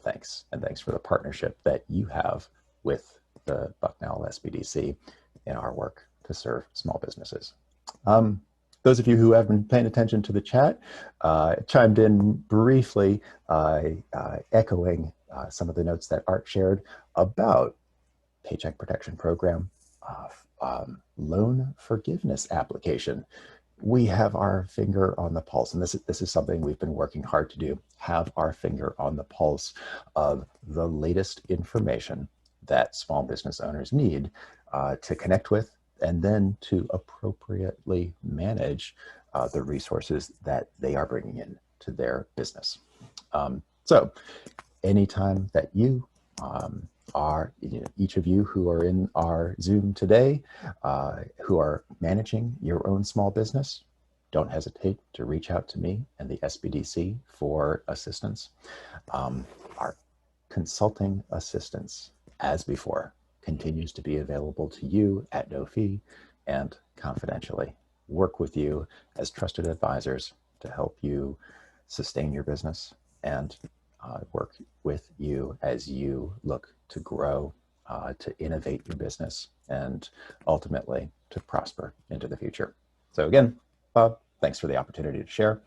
Thanks, and thanks for the partnership that you have with the Bucknell SBDC in our work to serve small businesses. Those of you who have been paying attention to the chat chimed in briefly, echoing some of the notes that Art shared about Paycheck Protection Program, loan forgiveness application. We have our finger on the pulse, and this is something we've been working hard to do, have our finger on the pulse of the latest information that small business owners need to connect with and then to appropriately manage the resources that they are bringing in to their business. So anytime that you each of you who are in our Zoom today, who are managing your own small business, don't hesitate to reach out to me and the SBDC for assistance. Our consulting assistance, as before, continues to be available to you at no fee and confidentially. Work with you as trusted advisors to help you sustain your business and work with you as you look to grow, to innovate your business, and ultimately to prosper into the future. So again, Bob, thanks for the opportunity to share.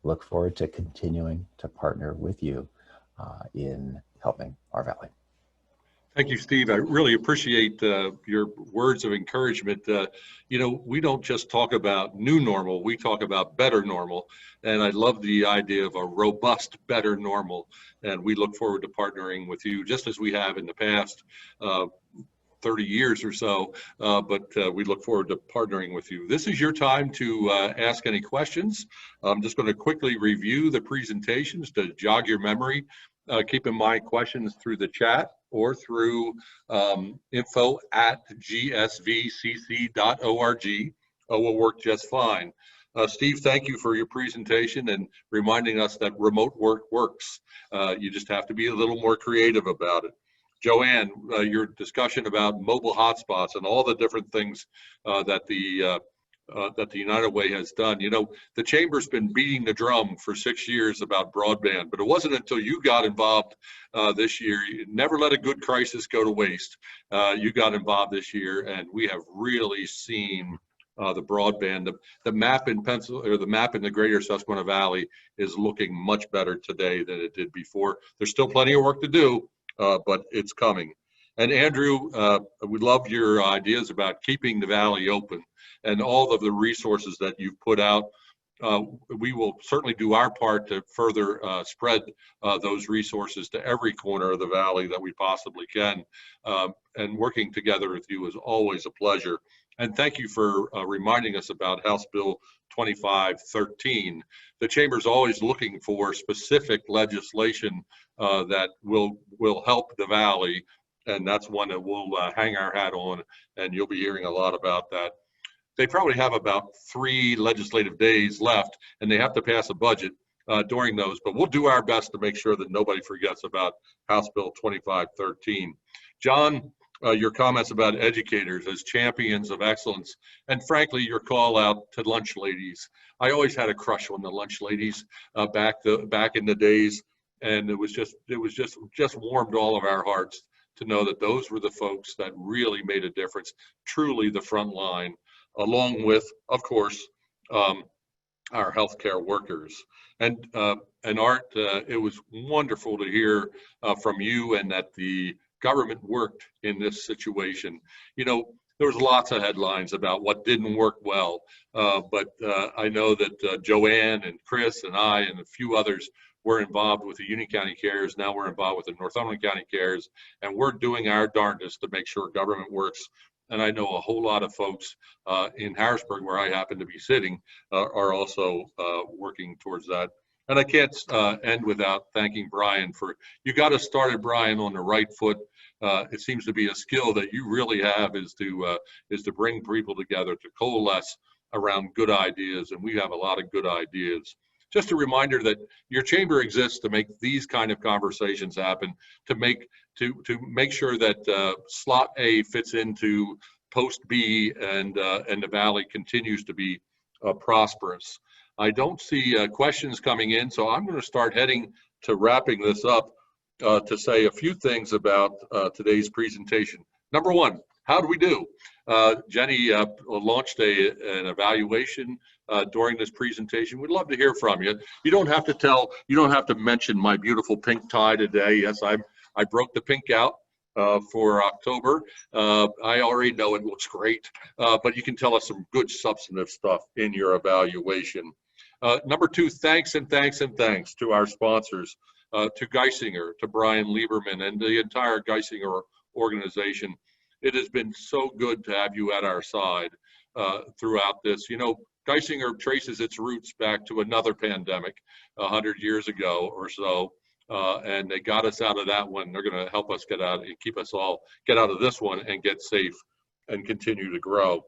Look forward to continuing to partner with you in helping our Valley. Thank you, Steve. I really appreciate your words of encouragement. You know, we don't just talk about new normal, we talk about better normal. And I love the idea of a robust, better normal. And we look forward to partnering with you, just as we have in the past 30 years or so, but we look forward to partnering with you. This is your time to ask any questions. I'm just going to quickly review the presentations to jog your memory. Keep in mind questions through the chat or through info@gsvcc.org will work just fine. Steve, thank you for your presentation and reminding us that remote work works. You just have to be a little more creative about it. Joanne, your discussion about mobile hotspots and all the different things that the United Way has done. You know, the Chamber's been beating the drum for 6 years about broadband, but it wasn't until you got involved this year. You never let a good crisis go to waste. You got involved this year, and we have really seen the broadband. The map in the map in the greater Susquehanna Valley is looking much better today than it did before. There's still plenty of work to do, but it's coming. And Andrew, we love your ideas about keeping the Valley open and all of the resources that you've put out. We will certainly do our part to further spread those resources to every corner of the Valley that we possibly can. And working together with you is always a pleasure. And thank you for reminding us about House Bill 2513. The Chamber's always looking for specific legislation that will help the Valley, and that's one that we'll hang our hat on, and you'll be hearing a lot about that. They probably have about 3 legislative days left, and they have to pass a budget during those, but we'll do our best to make sure that nobody forgets about House Bill 2513. John, your comments about educators as champions of excellence, and frankly, your call out to lunch ladies. I always had a crush on the lunch ladies back in the days, and it was just warmed all of our hearts to know that those were the folks that really made a difference, truly the front line, along with, of course, our healthcare workers. And Art, it was wonderful to hear from you and that the government worked in this situation. You know, there was lots of headlines about what didn't work well, but I know that Joanne and Chris and I and a few others were involved with the Union County Cares. Now we're involved with the Northumberland County Cares, and we're doing our darndest to make sure government works. And I know a whole lot of folks in Harrisburg, where I happen to be sitting, are also working towards that. And I can't end without thanking Brian for, you got us started, Brian, on the right foot. It seems to be a skill that you really have, is to bring people together, to coalesce around good ideas, and we have a lot of good ideas. Just a reminder that your chamber exists to make these kind of conversations happen, to make sure that slot A fits into post B, and the Valley continues to be prosperous. I don't see questions coming in, so I'm going to start heading to wrapping this up to say a few things about today's presentation. Number one, how do we do? Jenny launched an evaluation during this presentation. We'd love to hear from you. You don't have to mention my beautiful pink tie today. Yes, I broke the pink out. for October. I already know it looks great, but you can tell us some good substantive stuff in your evaluation. Number two, thanks and thanks and thanks to our sponsors, to Geisinger, to Brian Lieberman, and the entire Geisinger organization. It has been so good to have you at our side throughout this. You know, Geisinger traces its roots back to another pandemic 100 years ago or so, and they got us out of that one. They're going to help us get out and keep us all get out of this one and get safe and continue to grow.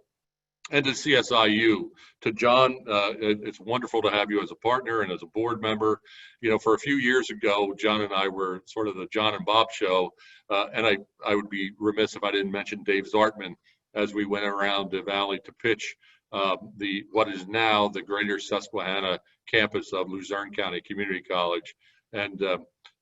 And to CSIU, to John, it's wonderful to have you as a partner and as a board member. You know, for a few years ago, John and I were sort of the John and Bob show, and I would be remiss if I didn't mention Dave Zartman as we went around the Valley to pitch what is now the Greater Susquehanna campus of Luzerne County Community College. And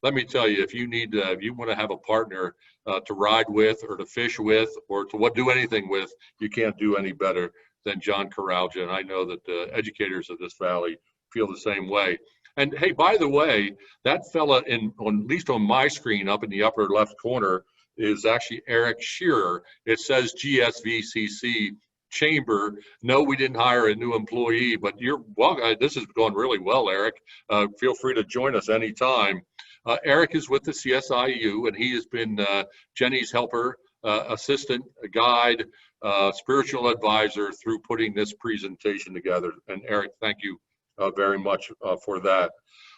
let me tell you, if you need, if you want to have a partner to ride with, or to fish with, or to do anything with, you can't do any better than John Kurelja. And I know that the educators of this valley feel the same way. And hey, by the way, that fella at least on my screen up in the upper left corner is actually Eric Shearer. It says GSVCC Chamber. No, we didn't hire a new employee, but you're well. This is going really well, Eric. Feel free to join us anytime. Eric is with the CSIU, and he has been Jenny's helper, assistant, guide, spiritual advisor through putting this presentation together. And Eric, thank you very much for that.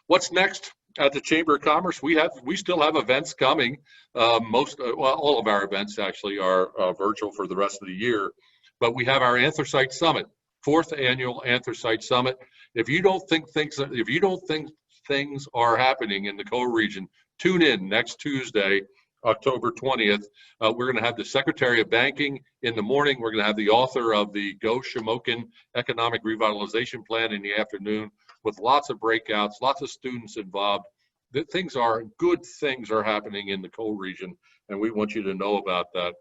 What's next at the Chamber of Commerce? We still have events coming. All of our events actually are virtual for the rest of the year. But we have our Anthracite Summit, 4th annual Anthracite Summit. If you don't think things are happening in the co-region, tune in next Tuesday, October 20th. We're going to have the Secretary of Banking in the morning. We're going to have the author of the Go Shamokin Economic Revitalization Plan in the afternoon, with lots of breakouts, lots of students involved. Good things are happening in the co-region, and we want you to know about that.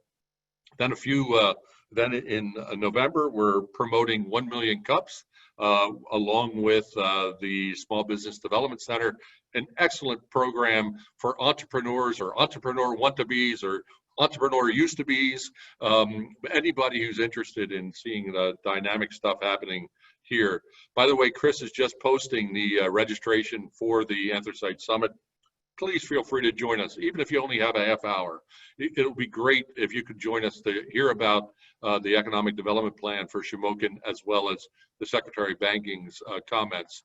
Then in November, we're promoting 1 Million Cups, along with the Small Business Development Center, an excellent program for entrepreneurs or entrepreneur want-to-bes or entrepreneur used-to-bes, anybody who's interested in seeing the dynamic stuff happening here. By the way, Chris is just posting the registration for the Anthracite Summit. Please feel free to join us, even if you only have a half hour. It'll be great if you could join us to hear about the economic development plan for Shamokin, as well as the Secretary of Banking's comments.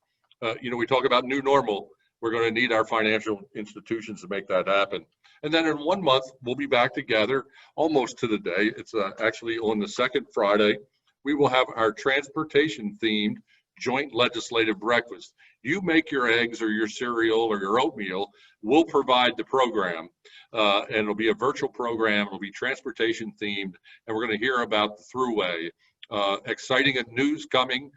You know, we talk about new normal. We're going to need our financial institutions to make that happen. And then in 1 month, we'll be back together almost to the day. It's actually on the second Friday. We will have our transportation-themed joint legislative breakfast. You make your eggs or your cereal or your oatmeal. We'll provide the program, and it'll be a virtual program. It'll be transportation themed, and we're going to hear about the Thruway. Exciting news coming.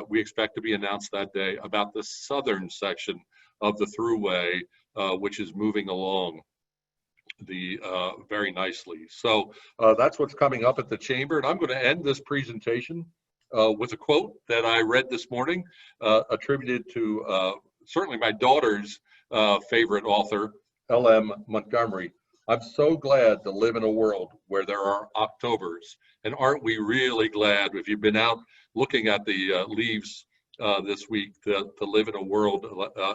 We expect to be announced that day about the southern section of the Thruway, which is moving along very nicely. So that's what's coming up at the Chamber, and I'm going to end this presentation with a quote that I read this morning, attributed to certainly my daughter's favorite author, L.M. Montgomery. I'm so glad to live in a world where there are Octobers. And aren't we really glad, if you've been out looking at the leaves this week, to live in a world,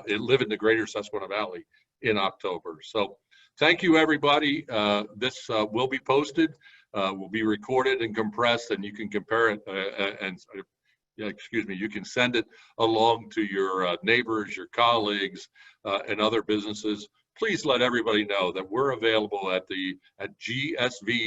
live in the Greater Susquehanna Valley in October. So thank you, everybody. This will be posted. Will be recorded and compressed, and you can compare it you can send it along to your neighbors, your colleagues, and other businesses. Please let everybody know that we're available at gsvcc.org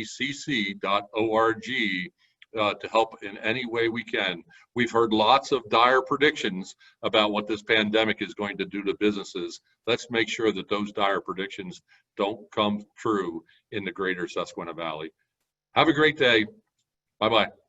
to help in any way we can. We've heard lots of dire predictions about what this pandemic is going to do to businesses. Let's make sure that those dire predictions don't come true in the Greater Susquehanna Valley. Have a great day. Bye-bye.